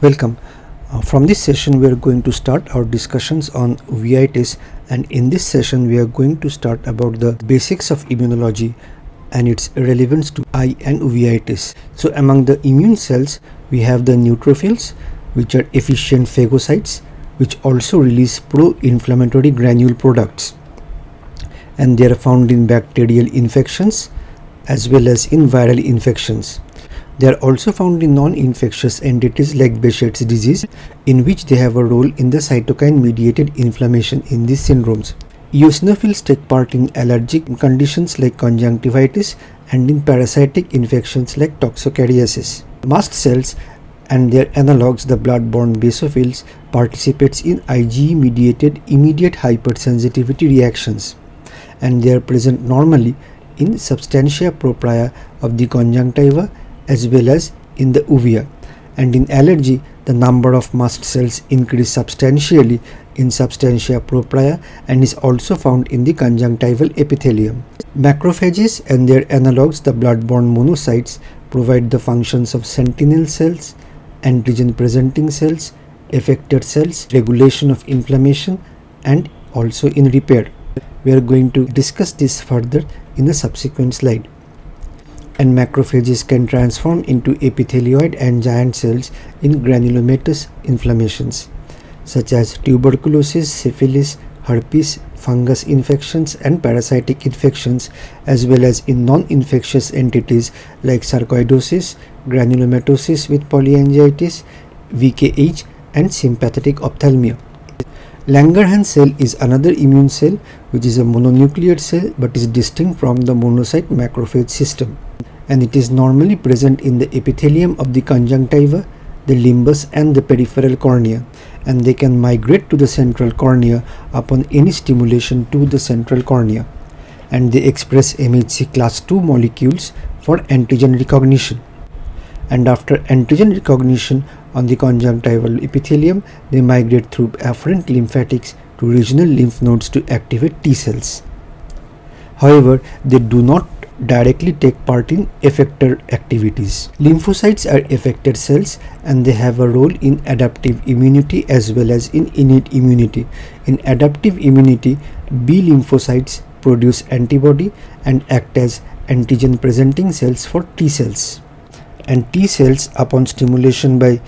Welcome. From this session we are going to start our discussions on uveitis, and in this session we are going to start about the basics of immunology and its relevance to eye and uveitis. So among the immune cells we have the neutrophils, which are efficient phagocytes which also release pro-inflammatory granule products, and they are found in bacterial infections as well as in viral infections. They are also found in non-infectious entities like Behçet's disease, in which they have a role in the cytokine-mediated inflammation in these syndromes. Eosinophils take part in allergic conditions like conjunctivitis and in parasitic infections like toxocariasis. Mast cells and their analogues, the blood-borne basophils, participates in IgE-mediated immediate hypersensitivity reactions, and they are present normally in substantia propria of the conjunctiva as well as in the uvea, and in allergy the number of mast cells increase substantially in substantia propria and is also found in the conjunctival epithelium. Macrophages and their analogues, the blood-borne monocytes, provide the functions of sentinel cells, antigen presenting cells, effector cells, regulation of inflammation, and also in repair. We are going to discuss this further in a subsequent slide. And macrophages can transform into epithelioid and giant cells in granulomatous inflammations such as tuberculosis, syphilis, herpes, fungus infections and parasitic infections, as well as in non-infectious entities like sarcoidosis, granulomatosis with polyangiitis, VKH and sympathetic ophthalmia. Langerhans cell is another immune cell which is a mononuclear cell but is distinct from the monocyte macrophage system, and it is normally present in the epithelium of the conjunctiva, the limbus and the peripheral cornea, and they can migrate to the central cornea upon any stimulation to the central cornea, and they express MHC class II molecules for antigen recognition. And after antigen recognition on the conjunctival epithelium, they migrate through afferent lymphatics to regional lymph nodes to activate T cells. However, they do not directly take part in effector activities. Lymphocytes are effector cells and they have a role in adaptive immunity as well as in innate immunity. In adaptive immunity, B lymphocytes produce antibody and act as antigen presenting cells for T cells. And T cells, upon stimulation by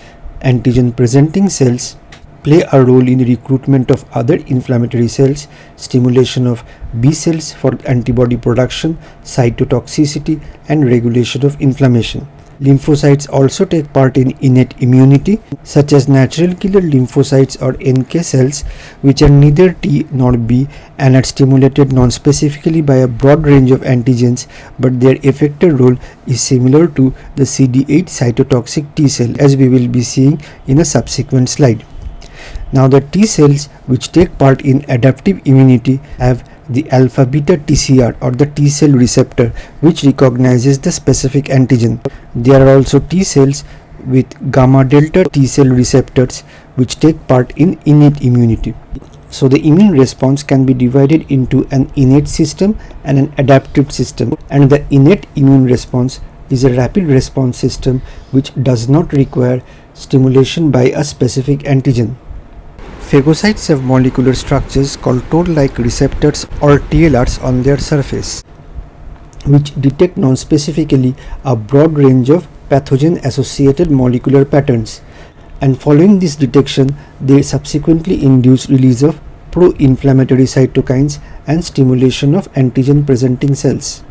antigen presenting cells, play a role in recruitment of other inflammatory cells, stimulation of B cells for antibody production, cytotoxicity and regulation of inflammation. Lymphocytes also take part in innate immunity, such as natural killer lymphocytes or NK cells, which are neither T nor B and are stimulated non-specifically by a broad range of antigens, but their effector role is similar to the CD8 cytotoxic T cell, as we will be seeing in a subsequent slide. Now the T cells which take part in adaptive immunity have the alpha beta TCR or the T cell receptor, which recognizes the specific antigen. There are also T cells with gamma delta T cell receptors which take part in innate immunity. So the immune response can be divided into an innate system and an adaptive system, and the innate immune response is a rapid response system which does not require stimulation by a specific antigen. Phagocytes have molecular structures called toll-like receptors or TLRs on their surface, which detect non-specifically a broad range of pathogen-associated molecular patterns, and following this detection, they subsequently induce release of pro-inflammatory cytokines and stimulation of antigen-presenting cells.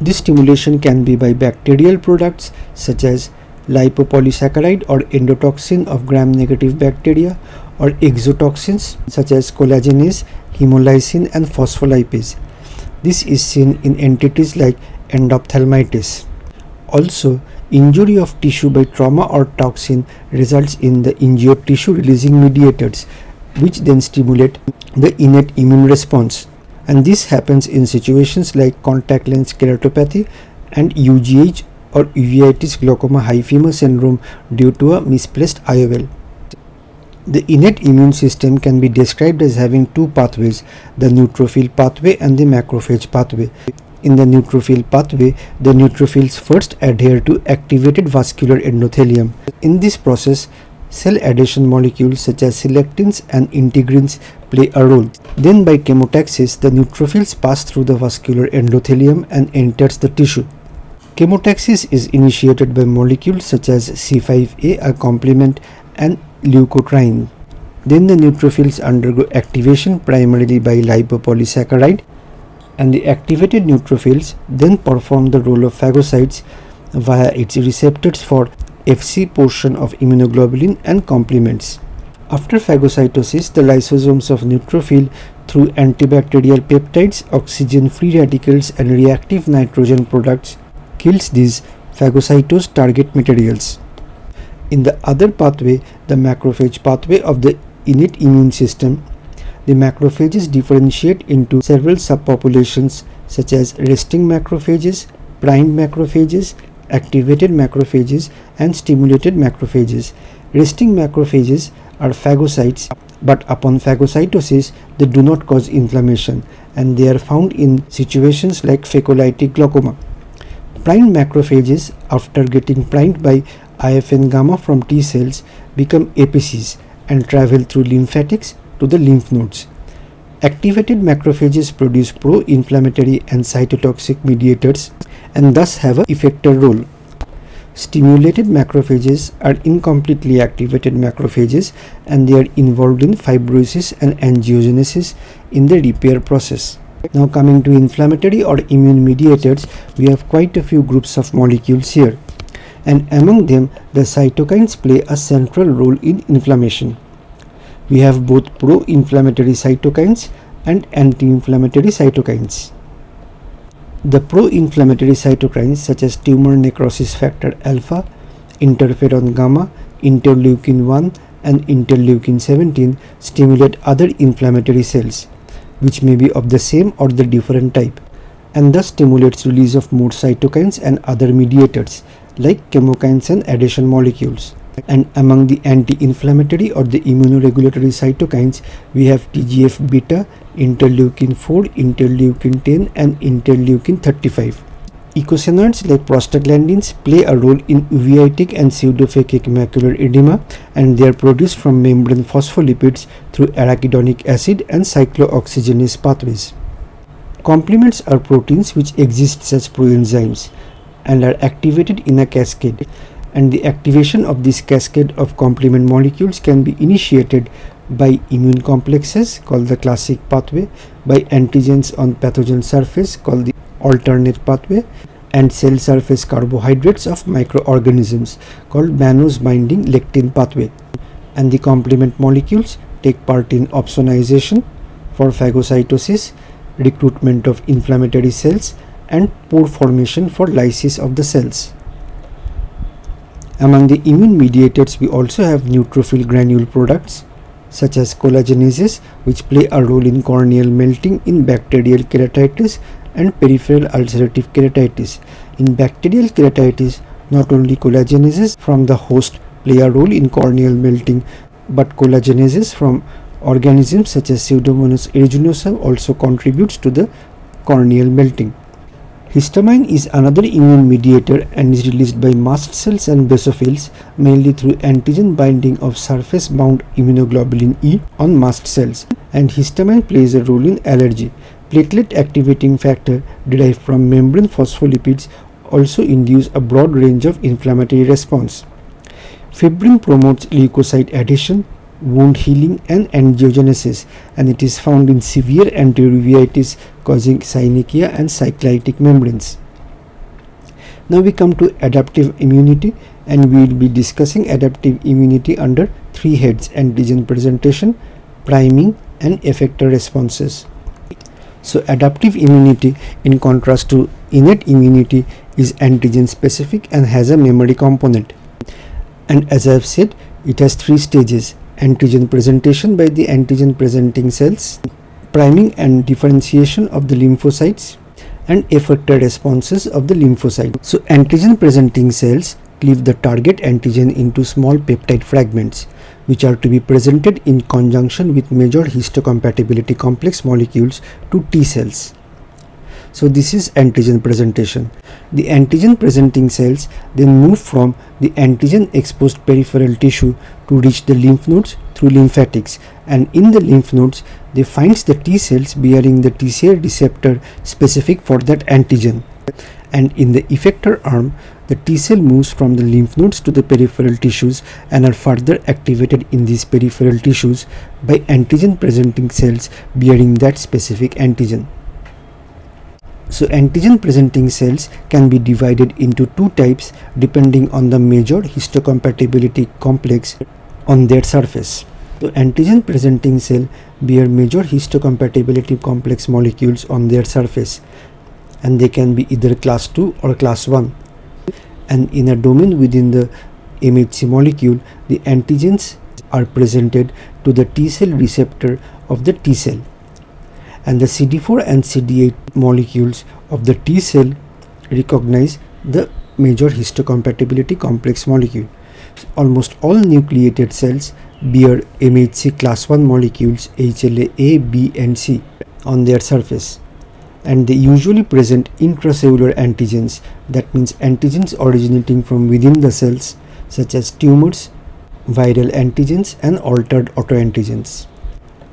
This stimulation can be by bacterial products such as lipopolysaccharide or endotoxin of gram-negative bacteria, or exotoxins such as collagenase, hemolysin and phospholipase. This is seen in entities like endophthalmitis. Also, injury of tissue by trauma or toxin results in the injured tissue releasing mediators, which then stimulate the innate immune response, and this happens in situations like contact lens keratopathy and UGH or uveitis glaucoma hyphema syndrome due to a misplaced IOL. The innate immune system can be described as having two pathways, the neutrophil pathway and the macrophage pathway. In the neutrophil pathway, the neutrophils first adhere to activated vascular endothelium. In this process, cell adhesion molecules such as selectins and integrins play a role. Then by chemotaxis, the neutrophils pass through the vascular endothelium and enters the tissue. Chemotaxis is initiated by molecules such as C5a, a complement, and leukotriene. Then the neutrophils undergo activation primarily by lipopolysaccharide, and the activated neutrophils then perform the role of phagocytes via its receptors for Fc portion of immunoglobulin and complements. After phagocytosis, the lysosomes of neutrophil through antibacterial peptides, oxygen-free radicals and reactive nitrogen products kills these phagocytosed target materials. In the other pathway, the macrophage pathway of the innate immune system, the macrophages differentiate into several subpopulations such as resting macrophages, primed macrophages, activated macrophages, and stimulated macrophages. Resting macrophages are phagocytes, but upon phagocytosis they do not cause inflammation, and they are found in situations like phacolytic glaucoma. Primed macrophages, after getting primed by IFN gamma from T cells, become apices and travel through lymphatics to the lymph nodes. Activated macrophages produce pro-inflammatory and cytotoxic mediators and thus have an effector role. Stimulated macrophages are incompletely activated macrophages, and they are involved in fibrosis and angiogenesis in the repair process. Now coming to inflammatory or immune mediators, we have quite a few groups of molecules here, and among them the cytokines play a central role in inflammation. We have both pro-inflammatory cytokines and anti-inflammatory cytokines. The pro-inflammatory cytokines such as tumor necrosis factor alpha, interferon gamma, interleukin 1 and interleukin 17 stimulate other inflammatory cells, which may be of the same or the different type, and thus stimulates release of more cytokines and other mediators like chemokines and adhesion molecules. And among the anti-inflammatory or the immunoregulatory cytokines, we have TGF beta, interleukin 4, interleukin 10 and interleukin 35. Eicosanoids like prostaglandins play a role in uveitic and pseudophakic macular edema, and they are produced from membrane phospholipids through arachidonic acid and cyclooxygenase pathways. Complements are proteins which exist as proenzymes and are activated in a cascade, and the activation of this cascade of complement molecules can be initiated by immune complexes called the classic pathway, by antigens on pathogen surface called the alternate pathway, and cell surface carbohydrates of microorganisms called mannose binding lectin pathway. And the complement molecules take part in opsonization for phagocytosis, recruitment of inflammatory cells, and pore formation for lysis of the cells. Among the immune mediators, we also have neutrophil granule products such as collagenases, which play a role in corneal melting in bacterial keratitis and peripheral ulcerative keratitis. In bacterial keratitis, not only collagenases from the host play a role in corneal melting, but collagenases from organisms such as Pseudomonas aeruginosa also contributes to the corneal melting. Histamine is another immune mediator and is released by mast cells and basophils, mainly through antigen binding of surface bound immunoglobulin E on mast cells, and histamine plays a role in allergy. Platelet activating factor derived from membrane phospholipids also induce a broad range of inflammatory response. Fibrin promotes leukocyte adhesion, wound healing and angiogenesis, and it is found in severe anti-uveitis causing synechia and cyclitic membranes. Now we come to adaptive immunity, and we will be discussing adaptive immunity under three heads: antigen presentation, priming and effector responses. So adaptive immunity, in contrast to innate immunity, is antigen specific and has a memory component. And as I have said, it has three stages: antigen presentation by the antigen presenting cells, priming and differentiation of the lymphocytes, and effector responses of the lymphocyte. So antigen presenting cells cleave the target antigen into small peptide fragments, which are to be presented in conjunction with major histocompatibility complex molecules to T cells. So this is antigen presentation. The antigen presenting cells then move from the antigen exposed peripheral tissue to reach the lymph nodes through lymphatics, and in the lymph nodes they find the T cells bearing the TCR receptor specific for that antigen, and in the effector arm the T cell moves from the lymph nodes to the peripheral tissues and are further activated in these peripheral tissues by antigen presenting cells bearing that specific antigen. So antigen presenting cells can be divided into two types depending on the major histocompatibility complex on their surface. So antigen presenting cell bear major histocompatibility complex molecules on their surface, and they can be either class 2 or class 1. And in a domain within the MHC molecule, the antigens are presented to the T cell receptor of the T cell, and the CD4 and CD8 molecules of the T cell recognize the major histocompatibility complex molecule. So almost all nucleated cells bear MHC class 1 molecules HLA A, B and C on their surface, and they usually present intracellular antigens, that means antigens originating from within the cells such as tumors, viral antigens and altered autoantigens.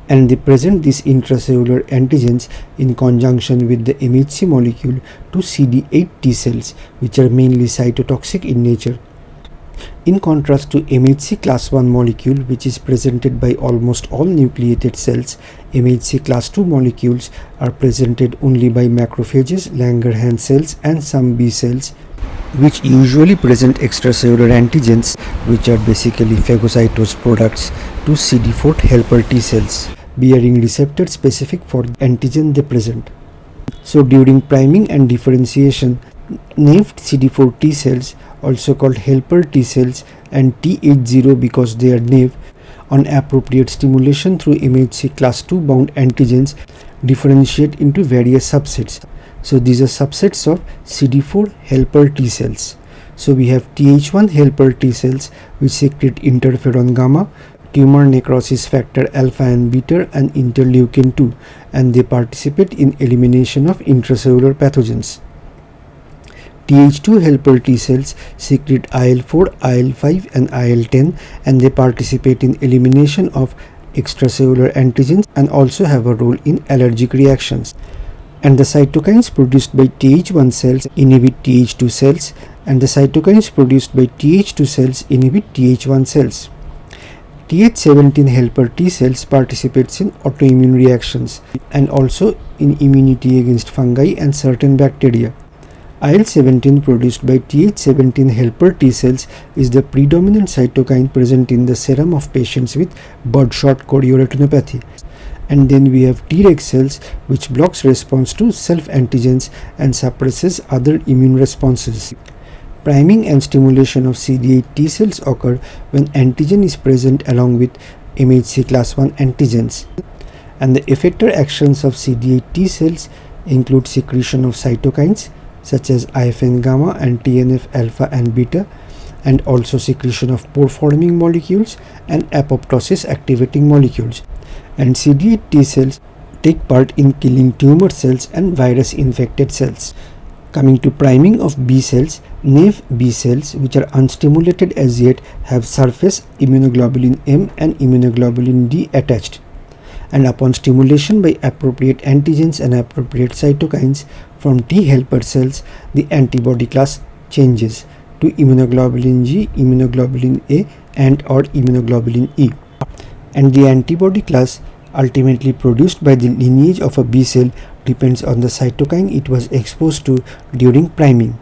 And they present these intracellular antigens in conjunction with the MHC molecule to CD8 T cells, which are mainly cytotoxic in nature. In contrast to MHC class 1 molecule, which is presented by almost all nucleated cells, MHC class 2 molecules are presented only by macrophages, Langerhans cells and some B cells, which usually present extracellular antigens, which are basically phagocytosed products, to CD4 helper T cells, bearing receptors specific for the antigen they present. So during priming and differentiation, naived CD4 T cells, also called helper T cells, and Th0 because they are naive, on appropriate stimulation through MHC class 2 bound antigens, differentiate into various subsets. So these are subsets of CD4 helper T cells. So we have Th1 helper T cells, which secrete interferon gamma, tumor necrosis factor alpha and beta and interleukin 2, and they participate in elimination of intracellular pathogens. Th2 helper T cells secrete IL4, IL5 and IL10, and they participate in elimination of extracellular antigens and also have a role in allergic reactions. And the cytokines produced by Th1 cells inhibit Th2 cells, and the cytokines produced by Th2 cells inhibit Th1 cells. Th17 helper T cells participates in autoimmune reactions and also in immunity against fungi and certain bacteria. IL-17 produced by Th17 helper T cells is the predominant cytokine present in the serum of patients with birdshot chorioretinopathy. And then we have Treg cells, which blocks response to self-antigens and suppresses other immune responses. Priming and stimulation of CD8 T cells occur when antigen is present along with MHC class 1 antigens. And the effector actions of CD8 T cells include secretion of cytokines such as IFN gamma and TNF alpha and beta, and also secretion of pore forming molecules and apoptosis activating molecules. And CD8 T cells take part in killing tumor cells and virus infected cells. Coming to priming of B cells, naive B cells, which are unstimulated as yet, have surface immunoglobulin M and immunoglobulin D attached. And upon stimulation by appropriate antigens and appropriate cytokines from T helper cells, the antibody class changes to immunoglobulin G, immunoglobulin A and or immunoglobulin E. And the antibody class ultimately produced by the lineage of a B cell depends on the cytokine it was exposed to during priming.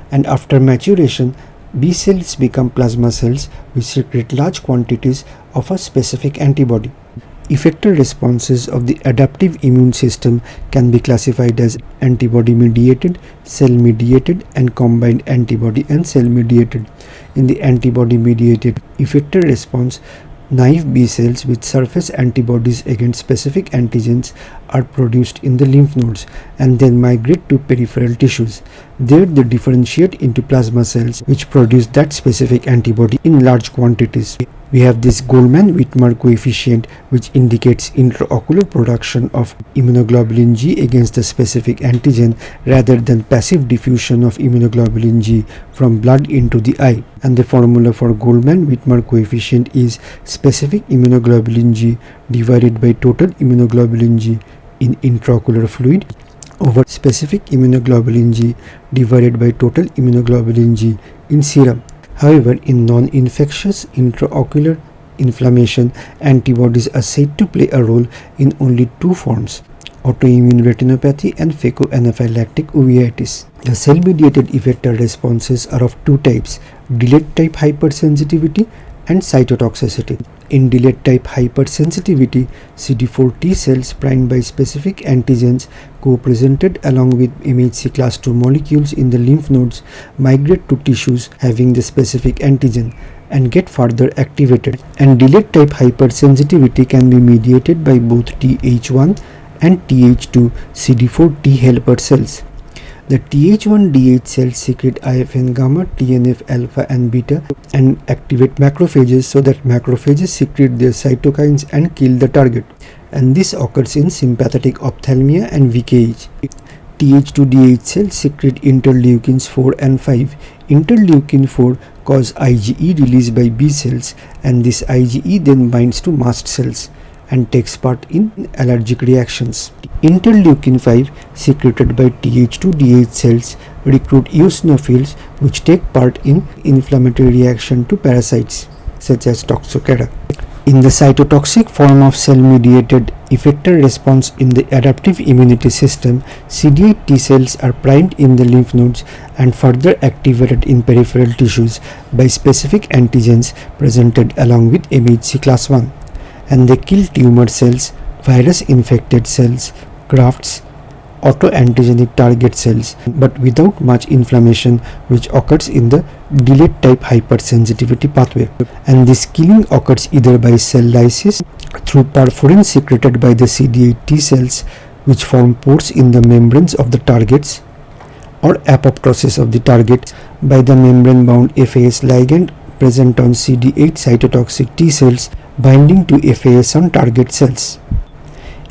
And after maturation, B cells become plasma cells which secrete large quantities of a specific antibody. Effector responses of the adaptive immune system can be classified as antibody mediated, cell mediated and combined antibody and cell mediated. In the antibody mediated effector response, naive B cells with surface antibodies against specific antigens are produced in the lymph nodes and then migrate to peripheral tissues. There they differentiate into plasma cells which produce that specific antibody in large quantities. We have this Goldman-Whitmer coefficient, which indicates intraocular production of immunoglobulin G against the specific antigen rather than passive diffusion of immunoglobulin G from blood into the eye. And the formula for Goldman-Whitmer coefficient is specific immunoglobulin G divided by total immunoglobulin G in intraocular fluid over specific immunoglobulin G divided by total immunoglobulin G in serum. However, in non-infectious intraocular inflammation, antibodies are said to play a role in only two forms: autoimmune retinopathy and phacoanaphylactic uveitis. The cell-mediated effector responses are of two types: delayed type hypersensitivity and cytotoxicity. In delayed type hypersensitivity, CD4 T cells primed by specific antigens co-presented along with MHC class II molecules in the lymph nodes migrate to tissues having the specific antigen and get further activated. And delayed type hypersensitivity can be mediated by both Th1 and Th2 CD4 T helper cells. The Th1-DH cells secrete IFN gamma, TNF alpha and beta and activate macrophages so that macrophages secrete their cytokines and kill the target. And this occurs in sympathetic ophthalmia and VKH. Th2-DH cells secrete interleukins 4 and 5. Interleukin 4 cause IgE release by B cells, and this IgE then binds to mast cells and takes part in allergic reactions. Interleukin 5 secreted by Th2-DH cells recruit eosinophils which take part in inflammatory reaction to parasites such as Toxocara. In the cytotoxic form of cell-mediated effector response in the adaptive immunity system, CD8 T cells are primed in the lymph nodes and further activated in peripheral tissues by specific antigens presented along with MHC class I. And they kill tumor cells, virus-infected cells, grafts, autoantigenic target cells, but without much inflammation, which occurs in the delayed type hypersensitivity pathway. And this killing occurs either by cell lysis through perforin secreted by the CD8 T cells, which form pores in the membranes of the targets, or apoptosis of the target by the membrane-bound FAS ligand present on CD8 cytotoxic T cells binding to FAS on target cells.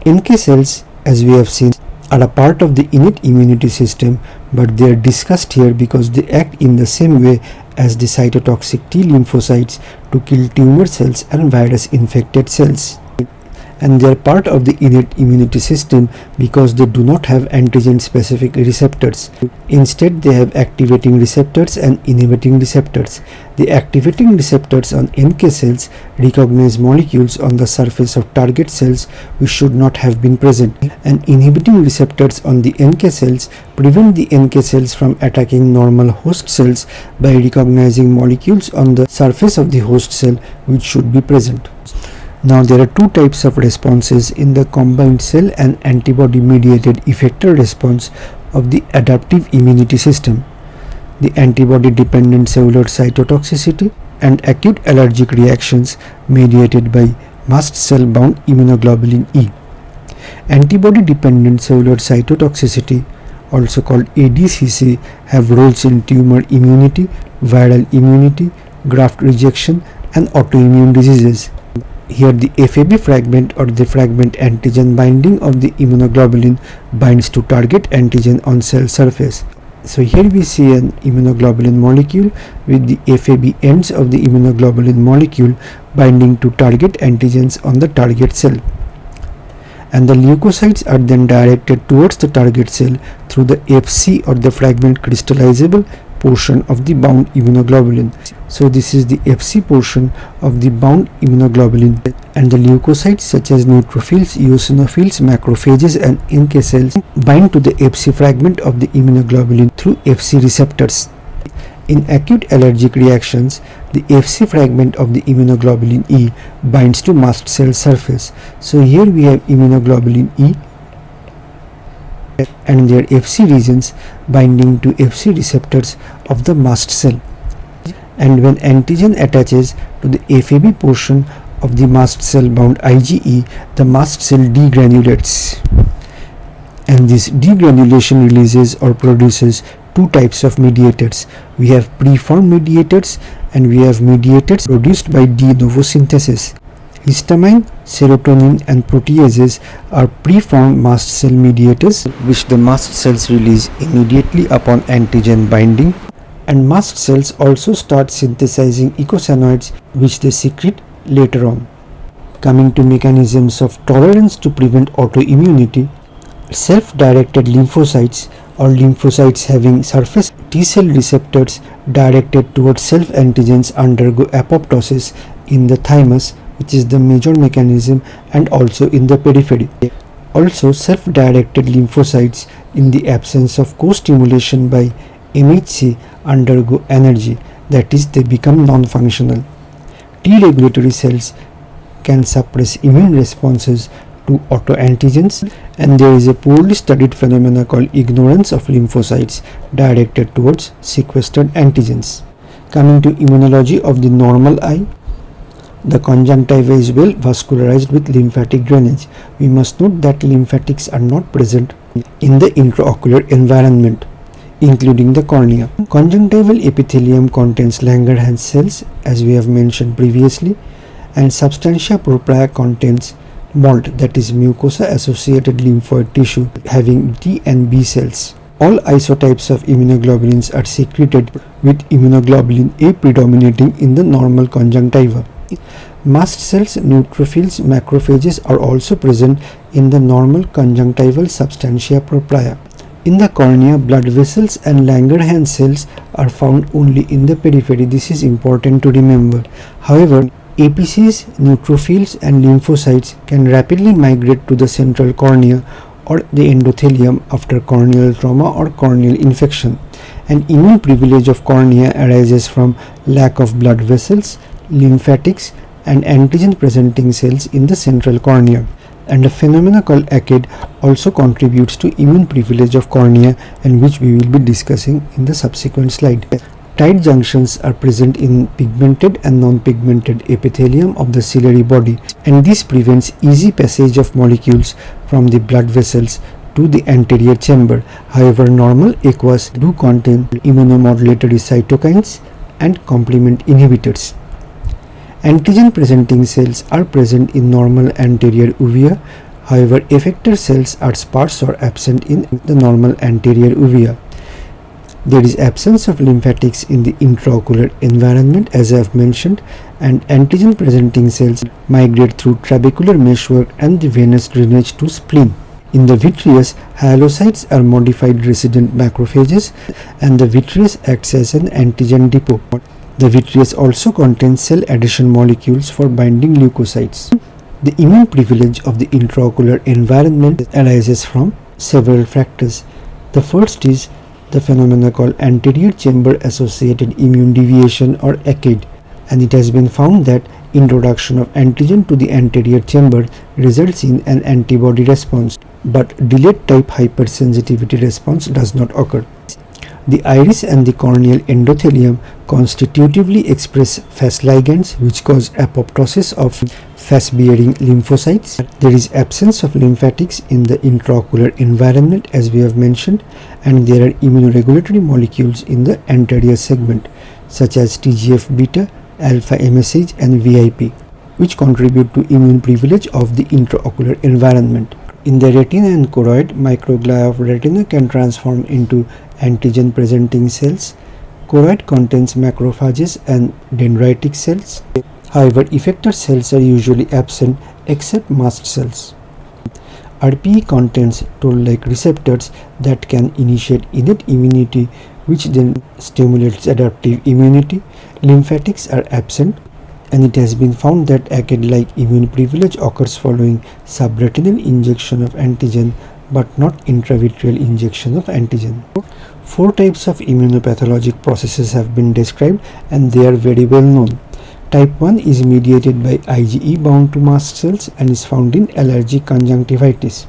NK cells, as we have seen, are a part of the innate immunity system, but they are discussed here because they act in the same way as the cytotoxic T lymphocytes to kill tumor cells and virus-infected cells. And they are part of the innate immunity system because they do not have antigen-specific receptors. Instead, they have activating receptors and inhibiting receptors. The activating receptors on NK cells recognize molecules on the surface of target cells which should not have been present, and inhibiting receptors on the NK cells prevent the NK cells from attacking normal host cells by recognizing molecules on the surface of the host cell which should be present. Now, there are two types of responses in the combined cell and antibody mediated effector response of the adaptive immunity system: the antibody dependent cellular cytotoxicity and acute allergic reactions mediated by mast cell bound immunoglobulin E. Antibody dependent cellular cytotoxicity, also called ADCC, have roles in tumor immunity, viral immunity, graft rejection and autoimmune diseases. Here the FAB fragment or the fragment antigen binding of the immunoglobulin binds to target antigen on cell surface. So here we see an immunoglobulin molecule with the FAB ends of the immunoglobulin molecule binding to target antigens on the target cell. And the leukocytes are then directed towards the target cell through the FC or the fragment crystallizable portion of the bound immunoglobulin. So this is the FC portion of the bound immunoglobulin, and the leukocytes such as neutrophils, eosinophils, macrophages and NK cells bind to the FC fragment of the immunoglobulin through FC receptors. In acute allergic reactions, the FC fragment of the immunoglobulin E binds to mast cell surface. So here we have immunoglobulin E and their FC regions binding to FC receptors of the mast cell. And when antigen attaches to the FAB portion of the mast cell bound IgE, the mast cell degranulates. And this degranulation releases or produces two types of mediators. We have preformed mediators and we have mediators produced by de novo synthesis. Histamine, serotonin and proteases are preformed mast cell mediators which the mast cells release immediately upon antigen binding, and mast cells also start synthesizing eicosanoids which they secrete later on. Coming to mechanisms of tolerance to prevent autoimmunity, self-directed lymphocytes or lymphocytes having surface T-cell receptors directed towards self-antigens undergo apoptosis in the thymus, which is the major mechanism, and also in the periphery. Also, self-directed lymphocytes in the absence of co-stimulation by MHC undergo anergy, that is, they become non-functional. T-regulatory cells can suppress immune responses to autoantigens, and there is a poorly studied phenomena called ignorance of lymphocytes directed towards sequestered antigens. Coming to immunology of the normal eye, the conjunctiva is well vascularized with lymphatic drainage. We must note that lymphatics are not present in the intraocular environment, including the cornea. Conjunctival epithelium contains Langerhans cells, as we have mentioned previously, and substantia propria contains MALT, that is mucosa associated lymphoid tissue having T and B cells. All isotypes of immunoglobulins are secreted with immunoglobulin A predominating in the normal conjunctiva. Mast cells, neutrophils, macrophages are also present in the normal conjunctival substantia propria. In the cornea, blood vessels and Langerhans cells are found only in the periphery. This is important to remember. However, APCs, neutrophils and lymphocytes can rapidly migrate to the central cornea or the endothelium after corneal trauma or corneal infection. An immune privilege of cornea arises from lack of blood vessels, lymphatics and antigen presenting cells in the central cornea, and a phenomena called ACID also contributes to immune privilege of cornea, and which we will be discussing in the subsequent slide. Tight junctions are present in pigmented and non-pigmented epithelium of the ciliary body, and this prevents easy passage of molecules from the blood vessels to the anterior chamber. However, normal aqueous do contain immunomodulatory cytokines and complement inhibitors. Antigen presenting cells are present in normal anterior uvea. However, effector cells are sparse or absent in the normal anterior uvea. There is absence of lymphatics in the intraocular environment, as I have mentioned, and antigen presenting cells migrate through trabecular meshwork and the venous drainage to spleen. In the vitreous, hyalurocytes are modified resident macrophages, and the vitreous acts as an antigen depot. The vitreous also contains cell adhesion molecules for binding leukocytes. The immune privilege of the intraocular environment arises from several factors. The first is the phenomena called anterior chamber associated immune deviation or ACID, and it has been found that introduction of antigen to the anterior chamber results in an antibody response, but delayed type hypersensitivity response does not occur. The iris and the corneal endothelium constitutively express Fas ligands which cause apoptosis of Fas-bearing lymphocytes. There is absence of lymphatics in the intraocular environment, as we have mentioned, and there are immunoregulatory molecules in the anterior segment such as TGF-beta, alpha MSH and VIP, which contribute to immune privilege of the intraocular environment. In the retina and choroid, microglia of retina can transform into antigen presenting cells. Choroid contains macrophages and dendritic cells. However, effector cells are usually absent except mast cells. RPE contains toll-like receptors that can initiate innate immunity, which then stimulates adaptive immunity. Lymphatics are absent, and it has been found that ACID-like immune privilege occurs following subretinal injection of antigen but not intravitreal injection of antigen. 4 types of immunopathologic processes have been described, and they are very well known. Type 1 is mediated by IgE bound to mast cells and is found in allergic conjunctivitis.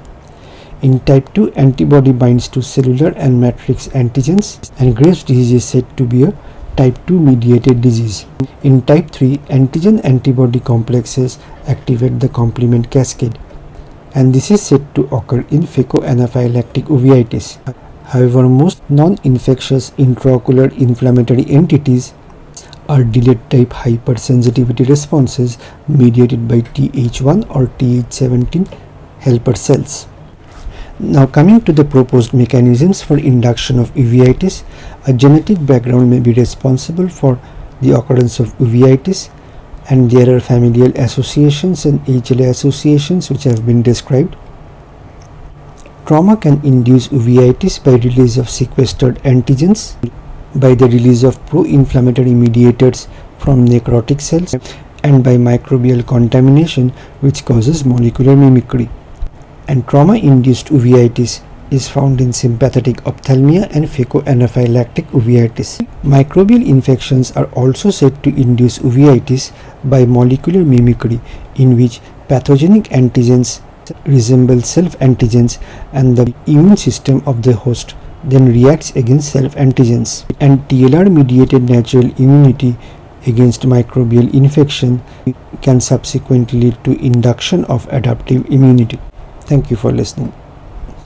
In type 2, antibody binds to cellular and matrix antigens, and Graves' disease is said to be a type 2 mediated disease. In type 3, antigen-antibody complexes activate the complement cascade, and this is said to occur in phacoanaphylactic uveitis. However, most non-infectious intraocular inflammatory entities are delayed type hypersensitivity responses mediated by Th1 or Th17 helper cells. Now coming to the proposed mechanisms for induction of uveitis, a genetic background may be responsible for the occurrence of uveitis, and there are familial associations and HLA associations which have been described. Trauma can induce uveitis by release of sequestered antigens, by the release of pro-inflammatory mediators from necrotic cells, and by microbial contamination which causes molecular mimicry. And trauma-induced uveitis is found in sympathetic ophthalmia and phacoanaphylactic uveitis. Microbial infections are also said to induce uveitis by molecular mimicry, in which pathogenic antigens resemble self-antigens and the immune system of the host then reacts against self-antigens. And TLR-mediated natural immunity against microbial infection can subsequently lead to induction of adaptive immunity. Thank you for listening.